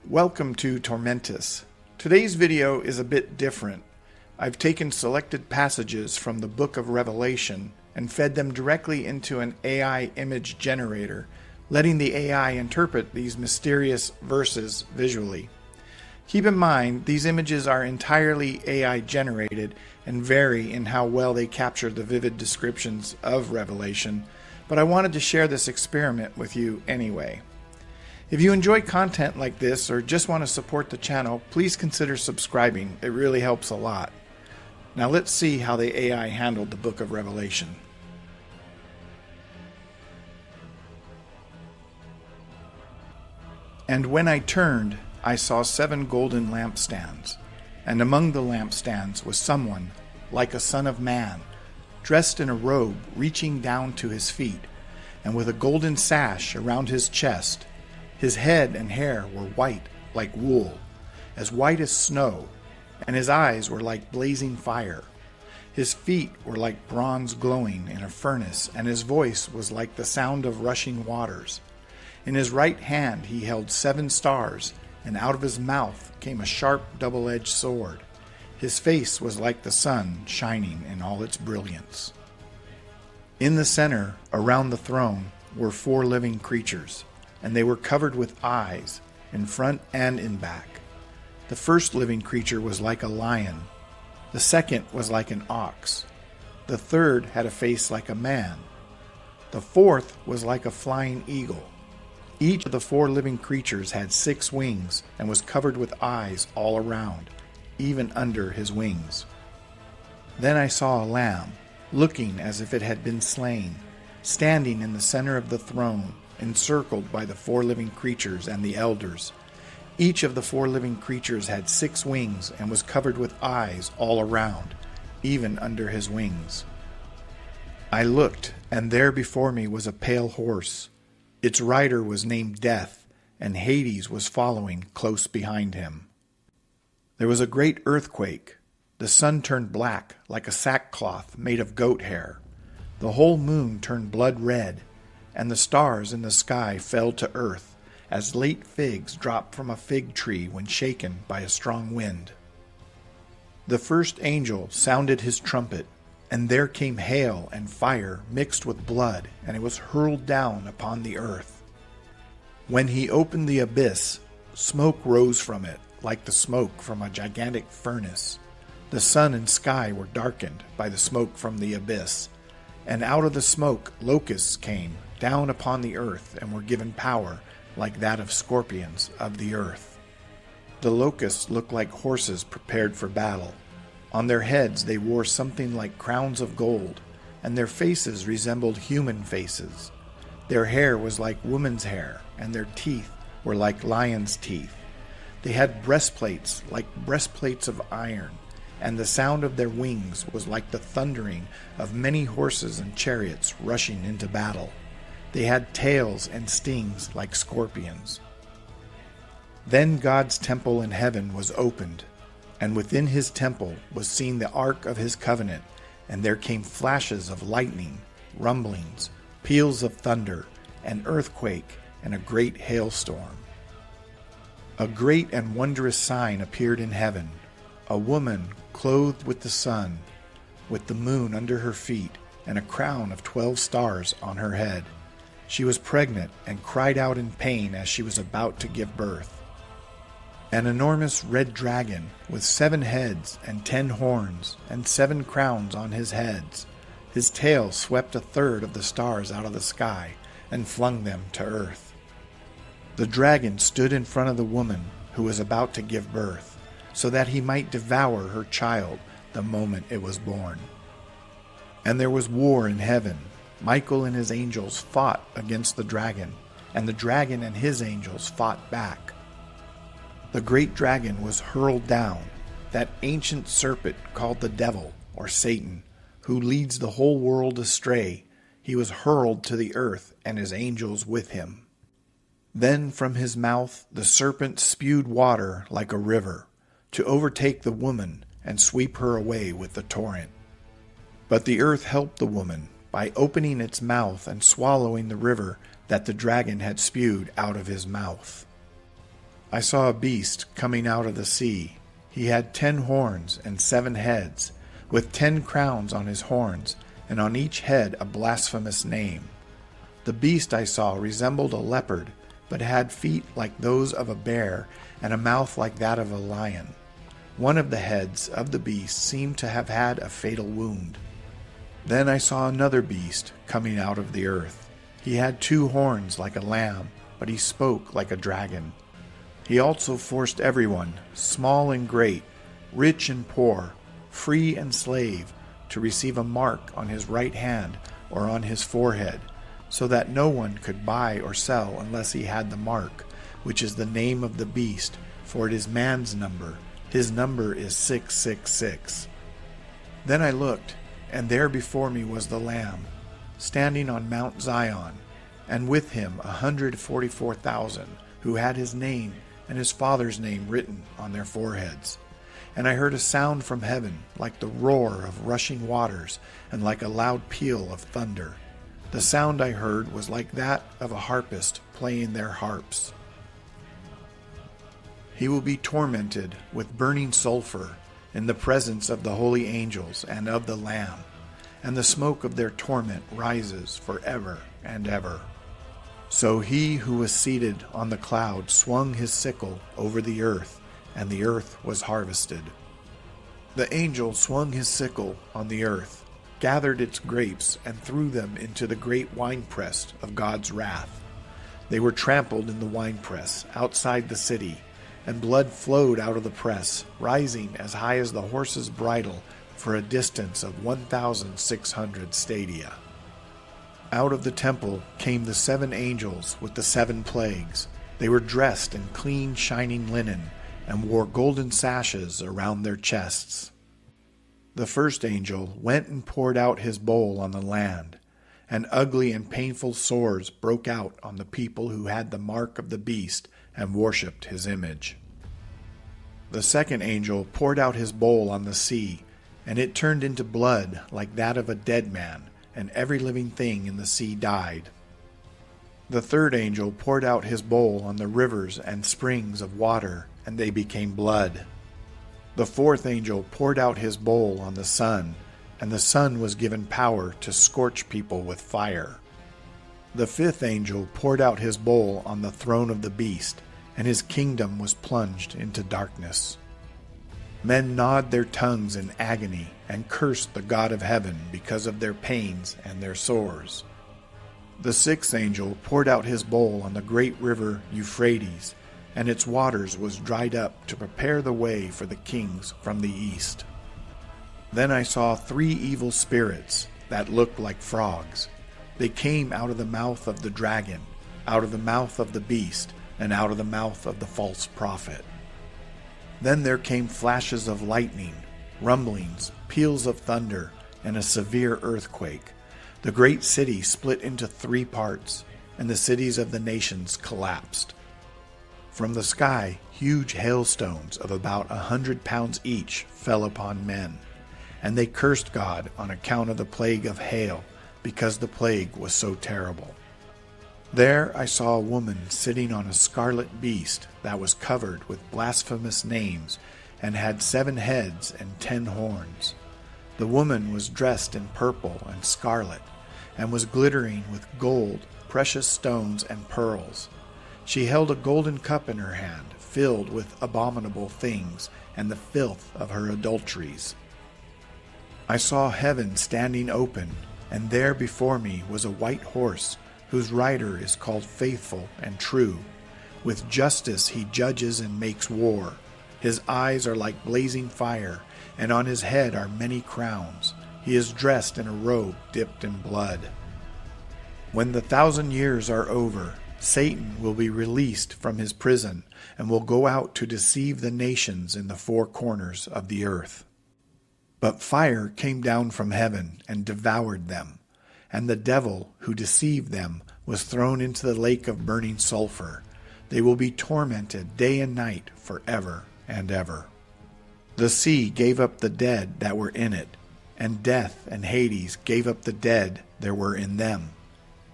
Welcome to Tormentis. Today's video is a bit different. I've taken selected passages from the book of Revelation and fed them directly into an AI image generator, letting the AI interpret these mysterious verses visually. Keep in mind, these images are entirely AI generated and vary in how well they capture the vivid descriptions of Revelation, but I wanted to share this experiment with you anyway. If you enjoy content like this or just want to support the channel, please consider subscribing. It really helps a lot. Now let's see how the AI handled the book of Revelation. And when I turned, I saw 7 golden lampstands, and among the lampstands was someone, like a son of man, dressed in a robe reaching down to his feet, and with a golden sash around his chest. His head and hair were white like wool, as white as snow, and his eyes were like blazing fire. His feet were like bronze glowing in a furnace, and his voice was like the sound of rushing waters. In his right hand he held 7 stars, and out of his mouth came a sharp double-edged sword. His face was like the sun shining in all its brilliance. In the center, around the throne, were 4 living creatures, and they were covered with eyes, in front and in back. The first living creature was like a lion. The second was like an ox. The third had a face like a man. The fourth was like a flying eagle. Each of the 4 living creatures had 6 wings and was covered with eyes all around, even under his wings. Then I saw a lamb, looking as if it had been slain, standing in the center of the throne, encircled by the 4 living creatures and the elders. Each of the 4 living creatures had 6 wings and was covered with eyes all around, even under his wings. I looked, and there before me was a pale horse. Its rider was named Death, and Hades was following close behind him. There was a great earthquake. The sun turned black like a sackcloth made of goat hair. The whole moon turned blood red, and the stars in the sky fell to earth, as late figs drop from a fig tree when shaken by a strong wind. The first angel sounded his trumpet, and there came hail and fire mixed with blood, and it was hurled down upon the earth. When he opened the abyss, smoke rose from it, like the smoke from a gigantic furnace. The sun and sky were darkened by the smoke from the abyss, and out of the smoke locusts came down upon the earth and were given power like that of scorpions of the earth. The locusts looked like horses prepared for battle. On their heads they wore something like crowns of gold, and their faces resembled human faces. Their hair was like women's hair, and their teeth were like lions' teeth. They had breastplates like breastplates of iron, and the sound of their wings was like the thundering of many horses and chariots rushing into battle. They had tails and stings like scorpions. Then God's temple in heaven was opened, and within his temple was seen the ark of his covenant, and there came flashes of lightning, rumblings, peals of thunder, an earthquake, and a great hailstorm. A great and wondrous sign appeared in heaven, a woman clothed with the sun, with the moon under her feet, and a crown of 12 stars on her head. She was pregnant and cried out in pain as she was about to give birth. An enormous red dragon with 7 heads and 10 horns and 7 crowns on his heads. His tail swept 1/3 of the stars out of the sky and flung them to earth. The dragon stood in front of the woman who was about to give birth, so that he might devour her child the moment it was born. And there was war in heaven. Michael and his angels fought against the dragon, and the dragon and his angels fought back. The great dragon was hurled down, that ancient serpent called the devil, or Satan, who leads the whole world astray. He was hurled to the earth, and his angels with him. Then from his mouth the serpent spewed water like a river, to overtake the woman and sweep her away with the torrent. But the earth helped the woman by opening its mouth and swallowing the river that the dragon had spewed out of his mouth. I saw a beast coming out of the sea. He had 10 horns and 7 heads, with 10 crowns on his horns, and on each head a blasphemous name. The beast I saw resembled a leopard, but had feet like those of a bear, and a mouth like that of a lion. One of the heads of the beast seemed to have had a fatal wound. Then I saw another beast coming out of the earth. He had 2 horns like a lamb, but he spoke like a dragon. He also forced everyone, small and great, rich and poor, free and slave, to receive a mark on his right hand or on his forehead, so that no one could buy or sell unless he had the mark, which is the name of the beast, for it is man's number. His number is 666. Then I looked, and there before me was the Lamb, standing on Mount Zion, and with him 144,000, who had his name and his Father's name written on their foreheads. And I heard a sound from heaven, like the roar of rushing waters, and like a loud peal of thunder. The sound I heard was like that of a harpist playing their harps. He will be tormented with burning sulfur in the presence of the holy angels and of the Lamb, and the smoke of their torment rises forever and ever. So he who was seated on the cloud swung his sickle over the earth, and the earth was harvested. The angel swung his sickle on the earth, gathered its grapes, and threw them into the great winepress of God's wrath. They were trampled in the winepress outside the city, and blood flowed out of the press, rising as high as the horse's bridle for a distance of 1,600 stadia. Out of the temple came the 7 angels with the 7 plagues. They were dressed in clean, shining linen, and wore golden sashes around their chests. The first angel went and poured out his bowl on the land, and ugly and painful sores broke out on the people who had the mark of the beast and worshipped his image. The second angel poured out his bowl on the sea, and it turned into blood like that of a dead man, and every living thing in the sea died. The third angel poured out his bowl on the rivers and springs of water, and they became blood. The fourth angel poured out his bowl on the sun, and the sun was given power to scorch people with fire. The fifth angel poured out his bowl on the throne of the beast, and his kingdom was plunged into darkness. Men gnawed their tongues in agony and cursed the God of heaven because of their pains and their sores. The sixth angel poured out his bowl on the great river Euphrates, and its waters was dried up to prepare the way for the kings from the east. Then I saw 3 evil spirits that looked like frogs. They came out of the mouth of the dragon, out of the mouth of the beast, and out of the mouth of the false prophet. Then there came flashes of lightning, rumblings, peals of thunder, and a severe earthquake. The great city split into 3 parts, and the cities of the nations collapsed. From the sky, huge hailstones of about 100 pounds each fell upon men, and they cursed God on account of the plague of hail, because the plague was so terrible. There I saw a woman sitting on a scarlet beast that was covered with blasphemous names and had 7 heads and 10 horns. The woman was dressed in purple and scarlet and was glittering with gold, precious stones, and pearls. She held a golden cup in her hand, filled with abominable things and the filth of her adulteries. I saw heaven standing open, and there before me was a white horse, whose rider is called Faithful and True. With justice he judges and makes war. His eyes are like blazing fire, and on his head are many crowns. He is dressed in a robe dipped in blood. When the 1,000 years are over, Satan will be released from his prison and will go out to deceive the nations in the 4 corners of the earth. But fire came down from heaven and devoured them, and the devil who deceived them was thrown into the lake of burning sulfur. They will be tormented day and night forever and ever. The sea gave up the dead that were in it, and death and Hades gave up the dead there were in them.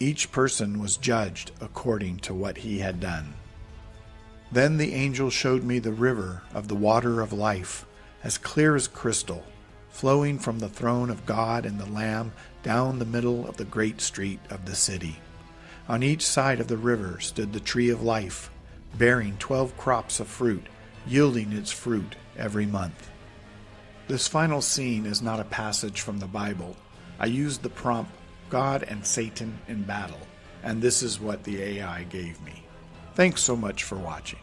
Each person was judged according to what he had done. Then the angel showed me the river of the water of life, as clear as crystal, flowing from the throne of God and the Lamb down the middle of the great street of the city. On each side of the river stood the tree of life, bearing 12 crops of fruit, yielding its fruit every month. This final scene is not a passage from the Bible. I used the prompt, God and Satan in battle, and this is what the AI gave me. Thanks so much for watching.